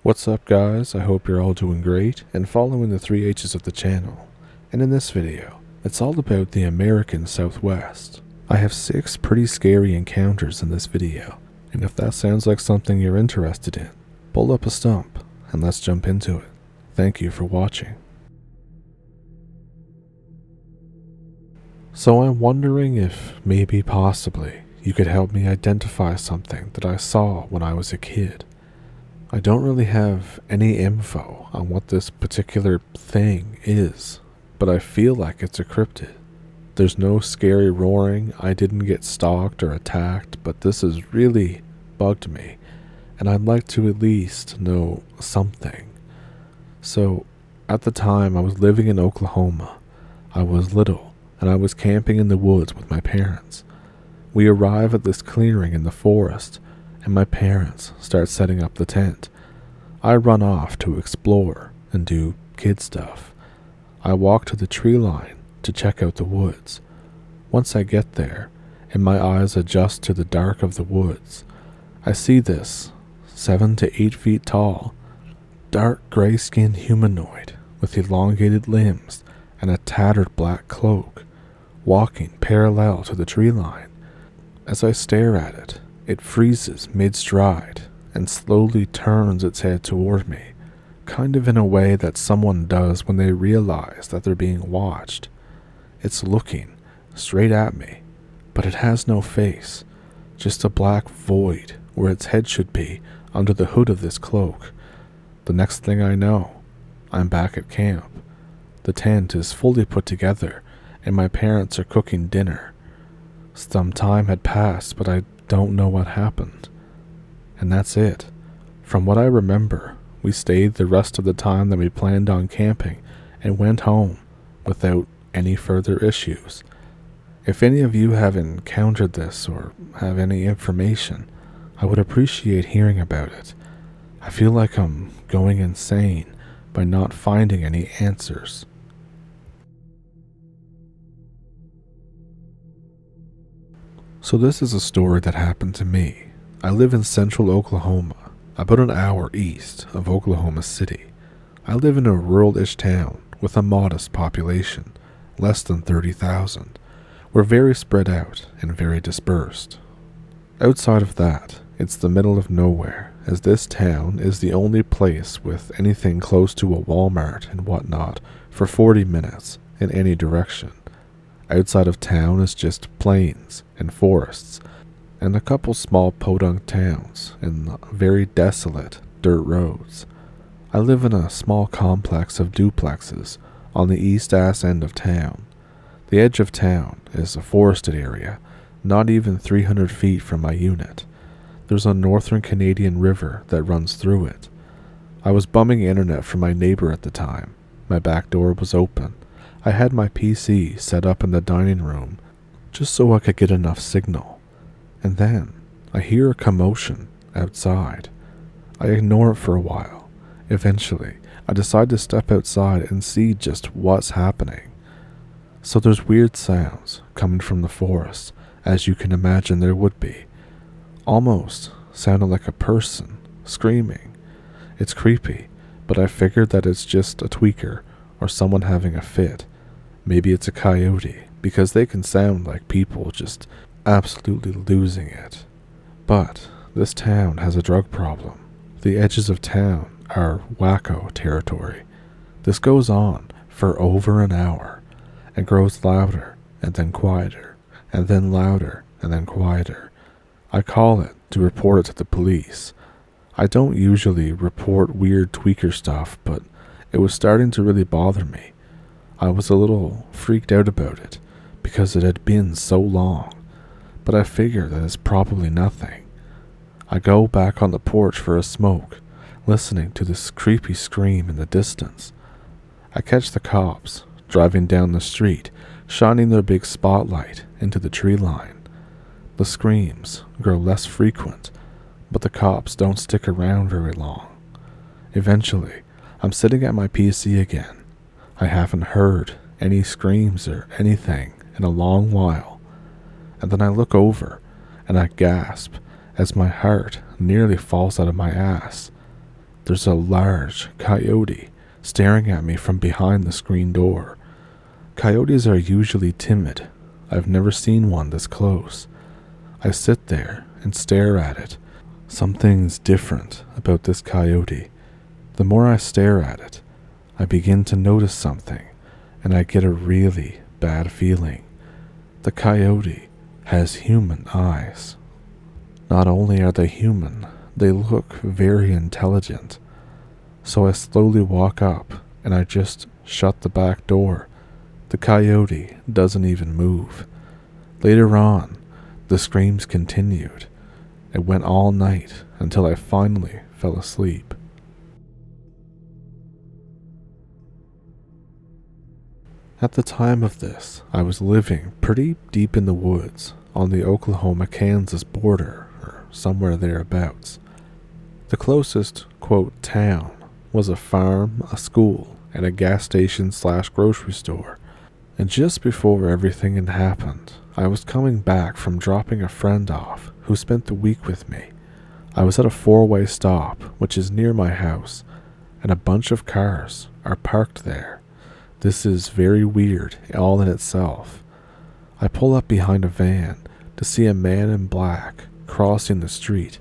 What's up guys, I hope you're all doing great and following the 3 H's of the channel. And in this video, it's all about the American Southwest. I have 6 pretty scary encounters in this video, and if that sounds like something you're interested in, pull up a stump and let's jump into it. Thank you for watching. So I'm wondering if, maybe possibly, you could help me identify something that I saw when I was a kid. I don't really have any info on what this particular thing is, but I feel like it's a cryptid. There's no scary roaring, I didn't get stalked or attacked, but this has really bugged me, and I'd like to at least know something. So, at the time I was living in Oklahoma. I was little, and I was camping in the woods with my parents. We arrive at this clearing in the forest, and my parents start setting up the tent. I run off to explore and do kid stuff. I walk to the tree line to check out the woods. Once I get there, and my eyes adjust to the dark of the woods, I see this 7 to 8 feet tall, dark gray-skinned humanoid with elongated limbs and a tattered black cloak, walking parallel to the tree line. As I stare at it, it freezes mid-stride and slowly turns its head toward me, kind of in a way that someone does when they realize that they're being watched. It's looking straight at me, but it has no face, just a black void where its head should be under the hood of this cloak. The next thing I know, I'm back at camp. The tent is fully put together, and my parents are cooking dinner. Some time had passed, but I don't know what happened. And that's it. From what I remember, we stayed the rest of the time that we planned on camping and went home without any further issues. If any of you have encountered this or have any information, I would appreciate hearing about it. I feel like I'm going insane by not finding any answers. So this is a story that happened to me. I live in central Oklahoma, about an hour east of Oklahoma City. I live in a rural-ish town with a modest population, less than 30,000. We're very spread out and very dispersed. Outside of that, it's the middle of nowhere, as this town is the only place with anything close to a Walmart and whatnot for 40 minutes in any direction. Outside of town is just plains and forests, and a couple small podunk towns and very desolate dirt roads. I live in a small complex of duplexes on the east-ass end of town. The edge of town is a forested area, not even 300 feet from my unit. There's a northern Canadian river that runs through it. I was bumming internet from my neighbor at the time. My back door was open. I had my PC set up in the dining room just so I could get enough signal. And then I hear a commotion outside. I ignore it for a while. Eventually, I decide to step outside and see just what's happening. So there's weird sounds coming from the forest, as you can imagine there would be. Almost sounded like a person screaming. It's creepy, but I figured that it's just a tweaker or someone having a fit. Maybe it's a coyote, because they can sound like people just absolutely losing it. But this town has a drug problem. The edges of town are wacko territory. This goes on for over an hour and grows louder and then quieter and then louder and then quieter. I call it to report it to the police. I don't usually report weird tweaker stuff, but it was starting to really bother me. I was a little freaked out about it because it had been so long, but I figure that it's probably nothing. I go back on the porch for a smoke, listening to this creepy scream in the distance. I catch the cops driving down the street, shining their big spotlight into the tree line. The screams grow less frequent, but the cops don't stick around very long. Eventually, I'm sitting at my PC again. I haven't heard any screams or anything in a long while, and then I look over and I gasp as my heart nearly falls out of my ass. there's a large coyote staring at me from behind the screen door. Coyotes are usually timid. I've never seen one this close. I sit there and stare at it. Something's different about this coyote. The more I stare at it, I begin to notice something, and I get a really bad feeling. The coyote has human eyes. Not only are they human, they look very intelligent. So I slowly walk up, and I just shut the back door. The coyote doesn't even move. Later on, the screams continued. It went all night until I finally fell asleep. At the time of this, I was living pretty deep in the woods on the Oklahoma-Kansas border, or somewhere thereabouts. The closest, quote, town was a farm, a school, and a gas station/grocery store. And just before everything had happened, I was coming back from dropping a friend off who spent the week with me. I was at a four-way stop, which is near my house, and a bunch of cars are parked there. This is very weird all in itself. I pull up behind a van to see a man in black crossing the street.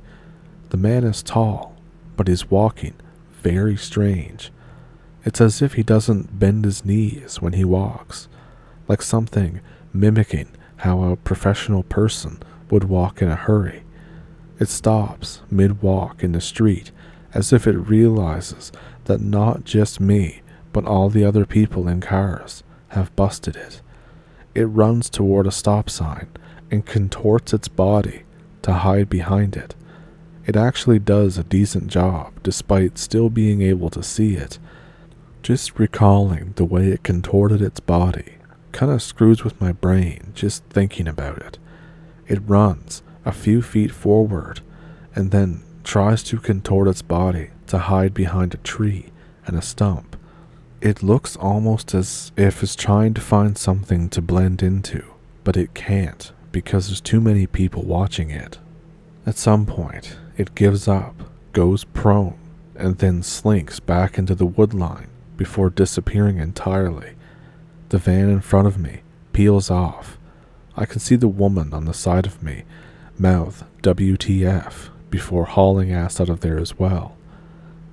The man is tall, but he's walking very strange. It's as if he doesn't bend his knees when he walks, like something mimicking how a professional person would walk in a hurry. It stops mid-walk in the street as if it realizes that not just me, but all the other people in cars have busted it. It runs toward a stop sign and contorts its body to hide behind it. It actually does a decent job despite still being able to see it. Just recalling the way it contorted its body kind of screws with my brain just thinking about it. It runs a few feet forward and then tries to contort its body to hide behind a tree and a stump. It looks almost as if it's trying to find something to blend into, but it can't because there's too many people watching it. At some point, it gives up, goes prone, and then slinks back into the woodline before disappearing entirely. The van in front of me peels off. I can see the woman on the side of me mouth WTF before hauling ass out of there as well.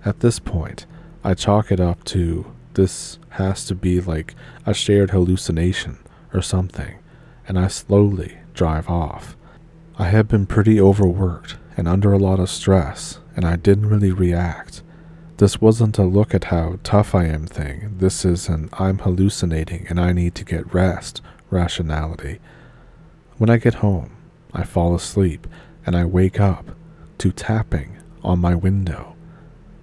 At this point, I chalk it up to this has to be like a shared hallucination or something, and I slowly drive off. I had been pretty overworked and under a lot of stress, and I didn't really react. This wasn't a look at how tough I am thing. This is an I'm hallucinating and I need to get rest rationality. When I get home, I fall asleep and I wake up to tapping on my window.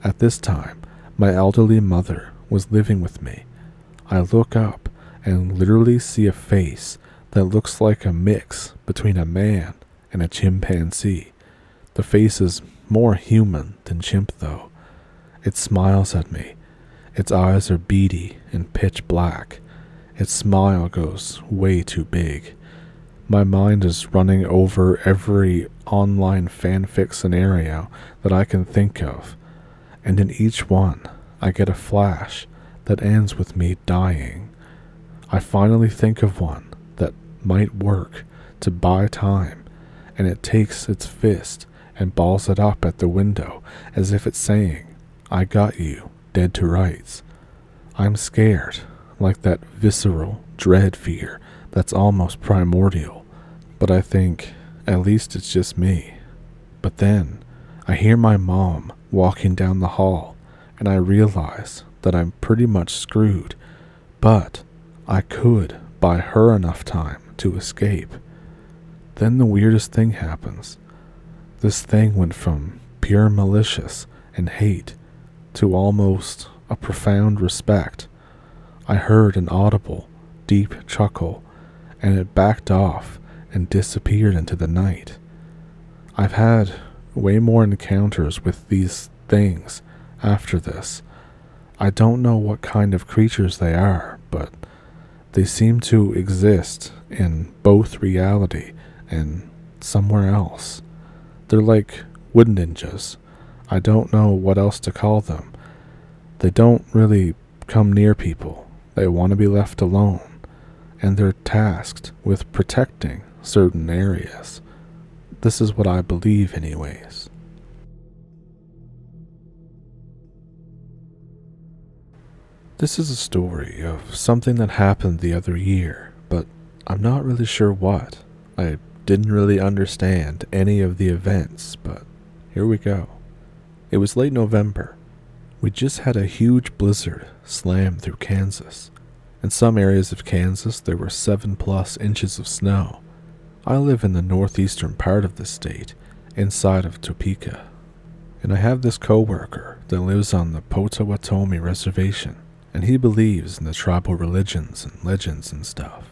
At this time, my elderly mother was living with me. I look up and literally see a face that looks like a mix between a man and a chimpanzee. The face is more human than chimp though. It smiles at me. Its eyes are beady and pitch black. Its smile goes way too big. My mind is running over every online fanfic scenario that I can think of, and in each one, I get a flash that ends with me dying. I finally think of one that might work to buy time, and it takes its fist and balls it up at the window as if it's saying, I got you, dead to rights. I'm scared, like that visceral dread fear that's almost primordial, but I think at least it's just me. But then I hear my mom walking down the hall, and I realize that I'm pretty much screwed, but I could buy her enough time to escape. Then the weirdest thing happens. This thing went from pure malicious and hate to almost a profound respect. I heard an audible, deep chuckle, and it backed off and disappeared into the night. I've had way more encounters with these things after this. I don't know what kind of creatures they are, but they seem to exist in both reality and somewhere else. They're like wood ninjas. I don't know what else to call them. They don't really come near people. They want to be left alone, and they're tasked with protecting certain areas. This is what I believe anyways. This is a story of something that happened the other year, but I'm not really sure what. I didn't really understand any of the events, but here we go. It was late November. We just had a huge blizzard slam through Kansas. In some areas of Kansas, there were 7+ inches of snow. I live in the northeastern part of the state, inside of Topeka, and I have this coworker that lives on the Potawatomi reservation, and he believes in the tribal religions and legends and stuff.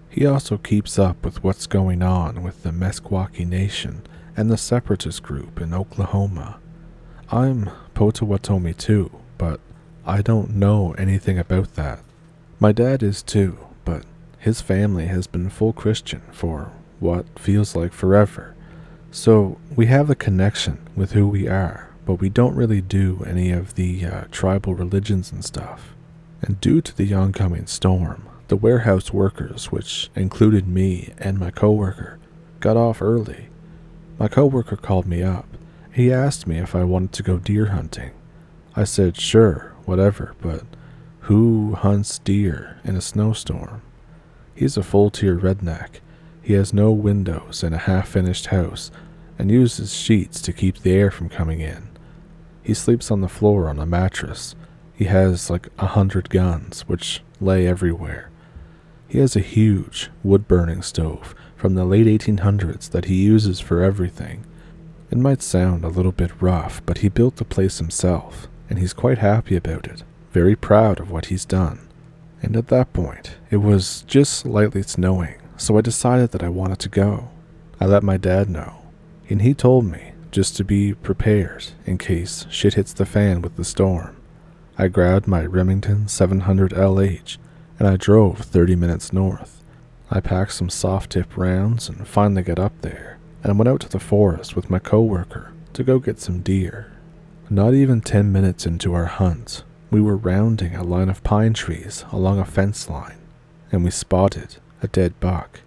He also keeps up with what's going on with the Meskwaki Nation and the separatist group in Oklahoma. I'm Potawatomi too, but I don't know anything about that. My dad is too, but his family has been full Christian for what feels like forever. So we have a connection with who we are, but we don't really do any of the tribal religions and stuff. And due to the oncoming storm, the warehouse workers, which included me and my coworker, got off early. My coworker called me up. He asked me if I wanted to go deer hunting. I said sure, whatever, but who hunts deer in a snowstorm? He's a full-tier redneck. He has no windows and a half-finished house and uses sheets to keep the air from coming in. He sleeps on the floor on a mattress. He has like 100 guns, which lay everywhere. He has a huge wood-burning stove from the late 1800s that he uses for everything. It might sound a little bit rough, but he built the place himself, and he's quite happy about it, very proud of what he's done. And at that point, it was just slightly snowing, so I decided that I wanted to go. I let my dad know, and he told me just to be prepared in case shit hits the fan with the storm. I grabbed my Remington 700 LH, and I drove 30 minutes north. I packed some soft-tip rounds and finally got up there, and went out to the forest with my coworker to go get some deer. Not even 10 minutes into our hunt, we were rounding a line of pine trees along a fence line, and we spotted a dead buck.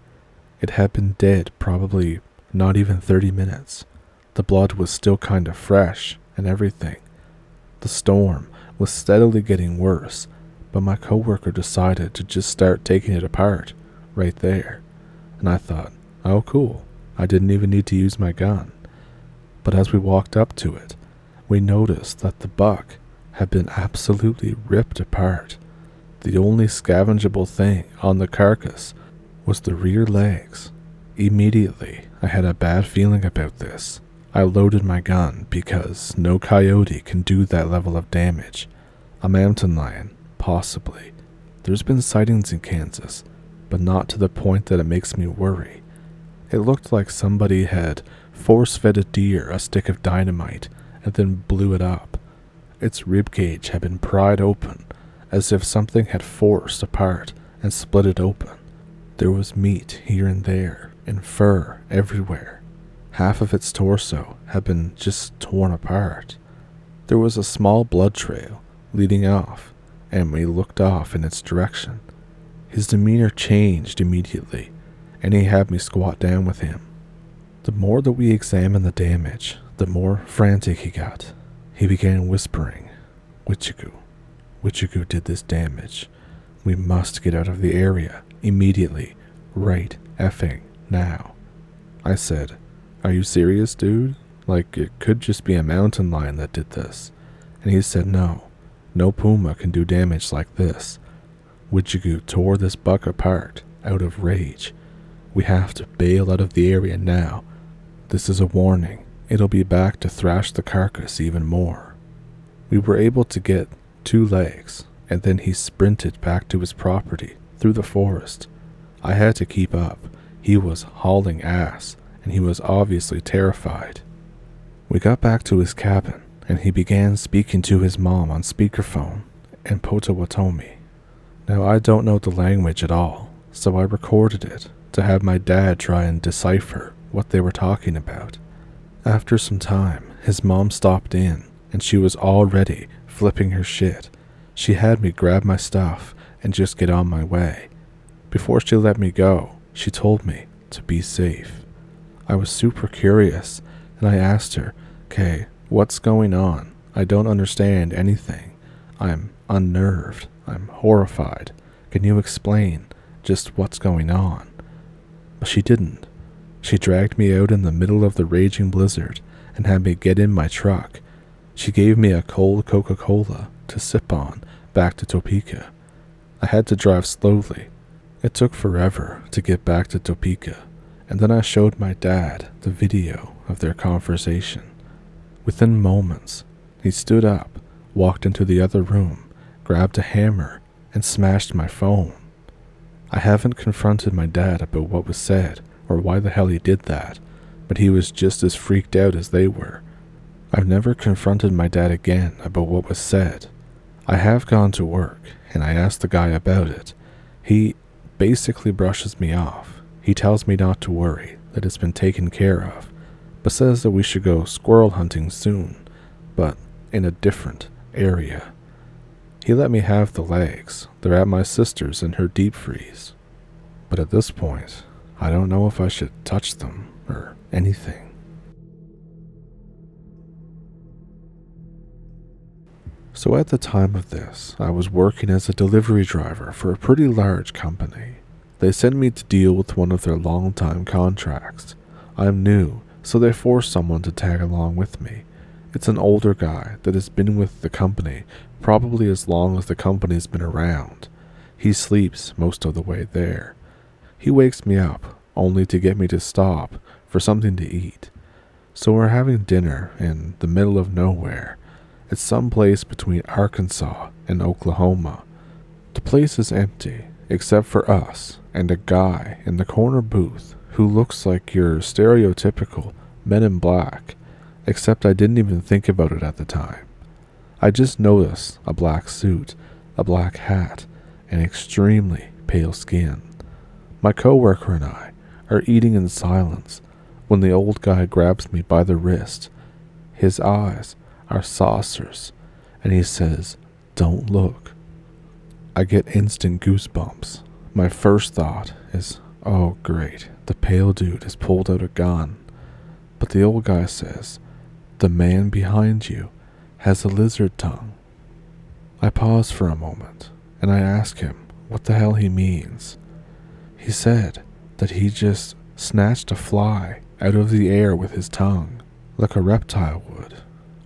It had been dead probably not even 30 minutes. The blood was still kind of fresh and everything. The storm was steadily getting worse, but my coworker decided to just start taking it apart right there. And I thought, oh cool, I didn't even need to use my gun. But as we walked up to it, we noticed that the buck had been absolutely ripped apart. The only scavengeable thing on the carcass was the rear legs. Immediately, I had a bad feeling about this. I loaded my gun because no coyote can do that level of damage. A mountain lion, possibly. There's been sightings in Kansas, but not to the point that it makes me worry. It looked like somebody had force-fed a deer a stick of dynamite and then blew it up. Its ribcage had been pried open, as if something had forced apart and split it open. There was meat here and there, and fur everywhere. Half of its torso had been just torn apart. There was a small blood trail leading off, and we looked off in its direction. His demeanor changed immediately, and he had me squat down with him. The more that we examined the damage, the more frantic he got. He began whispering, Wichigu did this damage. We must get out of the area immediately, right effing now. I said, are you serious, dude? Like, it could just be a mountain lion that did this. And he said, no puma can do damage like this. Wichigu tore this buck apart out of rage. We have to bail out of the area now. This is a warning. It'll be back to thrash the carcass even more. We were able to get 2 legs, and then he sprinted back to his property through the forest. I had to keep up. He was hauling ass, and he was obviously terrified. We got back to his cabin, and he began speaking to his mom on speakerphone in Potawatomi. Now, I don't know the language at all, so I recorded it to have my dad try and decipher what they were talking about. After some time, his mom stopped in, and she was already flipping her shit. She had me grab my stuff and just get on my way. Before she let me go, she told me to be safe. I was super curious, and I asked her, "Okay, what's going on? I don't understand anything. I'm unnerved. I'm horrified. Can you explain just what's going on?" But she didn't. She dragged me out in the middle of the raging blizzard and had me get in my truck. She gave me a cold Coca-Cola to sip on back to Topeka. I had to drive slowly. It took forever to get back to Topeka, and then I showed my dad the video of their conversation. Within moments, he stood up, walked into the other room, grabbed a hammer, and smashed my phone. I haven't confronted my dad about what was said or why the hell he did that, but he was just as freaked out as they were. I've never confronted my dad again about what was said. I have gone to work, and I asked the guy about it. He basically brushes me off. He tells me not to worry, that it's been taken care of, but says that we should go squirrel hunting soon, but in a different area. He let me have the legs. They're at my sister's in her deep freeze. But at this point, I don't know if I should touch them or anything. So at the time of this, I was working as a delivery driver for a pretty large company. They sent me to deal with one of their long-time contracts. I'm new, so they forced someone to tag along with me. It's an older guy that has been with the company probably as long as the company's been around. He sleeps most of the way there. He wakes me up only to get me to stop for something to eat. So we're having dinner in the middle of nowhere. It's someplace between Arkansas and Oklahoma. The place is empty, except for us and a guy in the corner booth who looks like your stereotypical Men in Black, except I didn't even think about it at the time. I just noticed a black suit, a black hat, and extremely pale skin. My coworker and I are eating in silence when the old guy grabs me by the wrist. His eyes are saucers, and he says, "Don't look." I get instant goosebumps. My first thought is, oh great, the pale dude has pulled out a gun. But the old guy says, "The man behind you has a lizard tongue." I pause for a moment, and I ask him what the hell he means. He said that he just snatched a fly out of the air with his tongue, like a reptile would.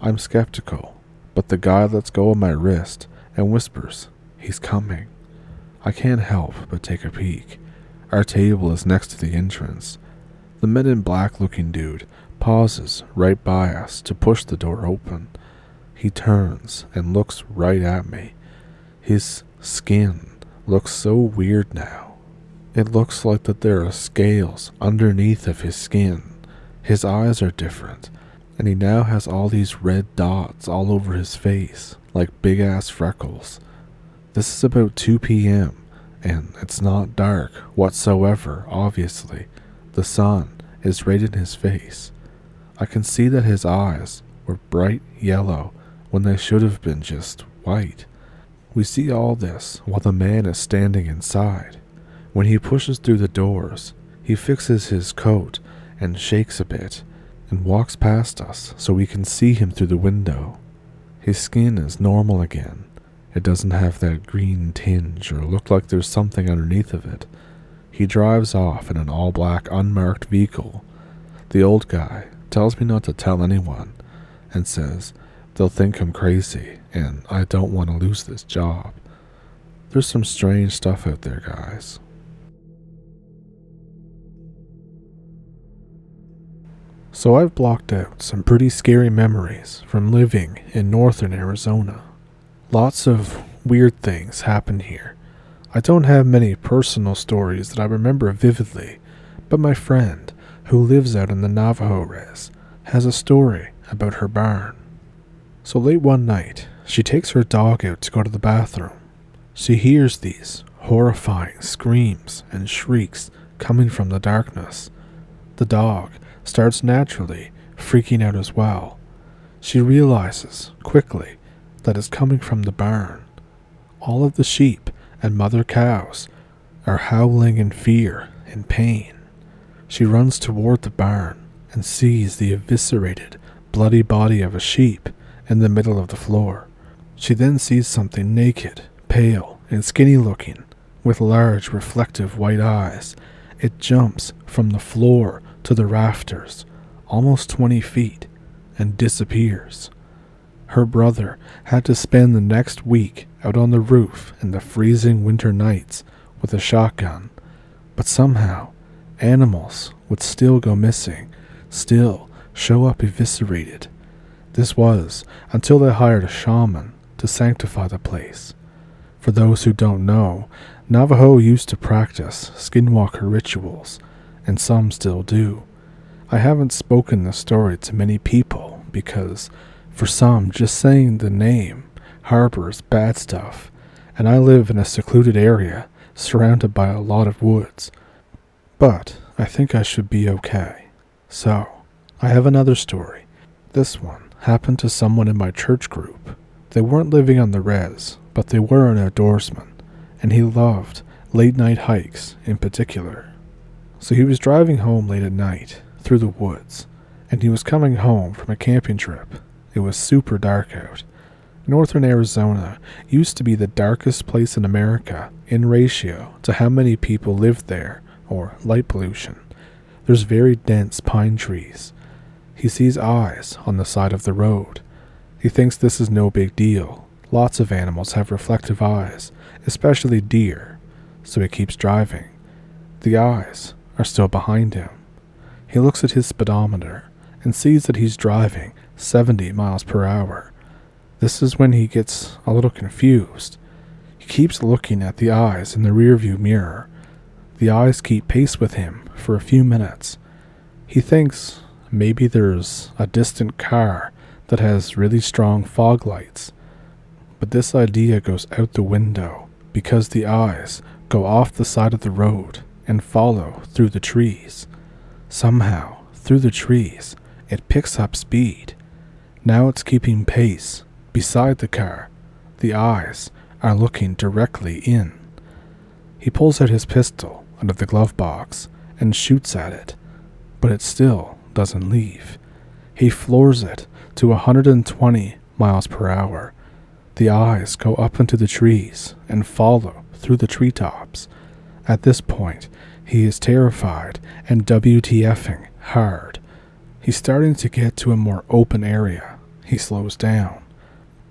I'm skeptical, but the guy lets go of my wrist and whispers, "He's coming." I can't help but take a peek. Our table is next to the entrance. The Men in Black looking dude pauses right by us to push the door open. He turns and looks right at me. His skin looks so weird now. It looks like that there are scales underneath of his skin. His eyes are different, and he now has all these red dots all over his face, like big-ass freckles. This is about 2 p.m., and it's not dark whatsoever, obviously. The sun is right in his face. I can see that his eyes were bright yellow when they should have been just white. We see all this while the man is standing inside. When he pushes through the doors, he fixes his coat and shakes a bit and walks past us so we can see him through the window. His skin is normal again. It doesn't have that green tinge or look like there's something underneath of it. He drives off in an all-black unmarked vehicle. The old guy tells me not to tell anyone and says they'll think I'm crazy and I don't want to lose this job. There's some strange stuff out there, guys. So I've blocked out some pretty scary memories from living in northern Arizona. Lots of weird things happen here. I don't have many personal stories that I remember vividly, but my friend, who lives out in the Navajo res, has a story about her barn. So late one night, she takes her dog out to go to the bathroom. She hears these horrifying screams and shrieks coming from the darkness. The dog starts naturally freaking out as well. She realizes, quickly, that it's coming from the barn. All of the sheep and mother cows are howling in fear and pain. She runs toward the barn and sees the eviscerated, bloody body of a sheep in the middle of the floor. She then sees something naked, pale, and skinny-looking, with large, reflective white eyes. It jumps from the floor to the rafters, almost 20 feet, and disappears. Her brother had to spend the next week out on the roof in the freezing winter nights with a shotgun, but somehow animals would still go missing, still show up eviscerated. This was until they hired a shaman to sanctify the place. For those who don't know, Navajo used to practice skinwalker rituals, and some still do. I haven't spoken this story to many people because, for some, just saying the name harbors bad stuff, and I live in a secluded area surrounded by a lot of woods. But I think I should be okay. So, I have another story. This one happened to someone in my church group. They weren't living on the res, but they were an outdoorsman, and he loved late-night hikes in particular. So he was driving home late at night through the woods, and he was coming home from a camping trip. It was super dark out. Northern Arizona used to be the darkest place in America in ratio to how many people lived there, or light pollution. There's very dense pine trees. He sees eyes on the side of the road. He thinks this is no big deal. Lots of animals have reflective eyes, especially deer, so he keeps driving. The eyes are still behind him. He looks at his speedometer and sees that he's driving 70 miles per hour. This is when he gets a little confused. He keeps looking at the eyes in the rearview mirror. The eyes keep pace with him for a few minutes. He thinks maybe there's a distant car that has really strong fog lights. But this idea goes out the window because the eyes go off the side of the road and follow through the trees. Somehow, through the trees, it picks up speed. Now it's keeping pace beside the car. The eyes are looking directly in. He pulls out his pistol out of the glove box and shoots at it, but it still doesn't leave. He floors it to 120 miles per hour. The eyes go up into the trees and follow through the treetops. At this point, he is terrified and WTFing hard. He's starting to get to a more open area. He slows down.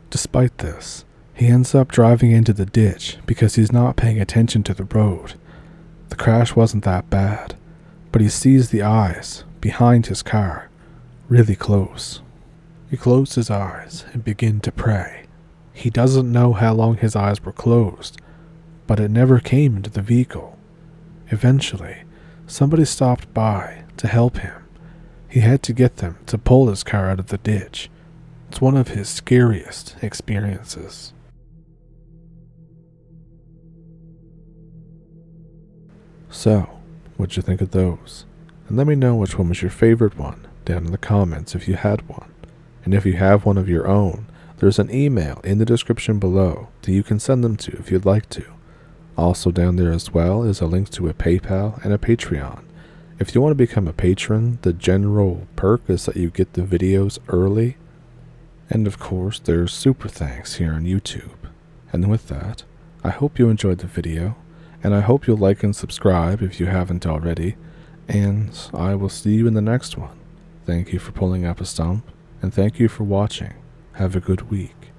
Despite this, he ends up driving into the ditch because he's not paying attention to the road. The crash wasn't that bad, but he sees the eyes behind his car, really close. He closed his eyes and began to pray. He doesn't know how long his eyes were closed, but it never came into the vehicle. Eventually, somebody stopped by to help him. He had to get them to pull his car out of the ditch. It's one of his scariest experiences. So, what'd you think of those? And let me know which one was your favorite one down in the comments if you had one. And if you have one of your own, there's an email in the description below that you can send them to if you'd like to. Also down there as well is a link to a PayPal and a Patreon. If you want to become a patron, the general perk is that you get the videos early. And of course, there's super thanks here on YouTube. And with that, I hope you enjoyed the video, and I hope you'll like and subscribe if you haven't already, and I will see you in the next one. Thank you for pulling up a stump, and thank you for watching. Have a good week.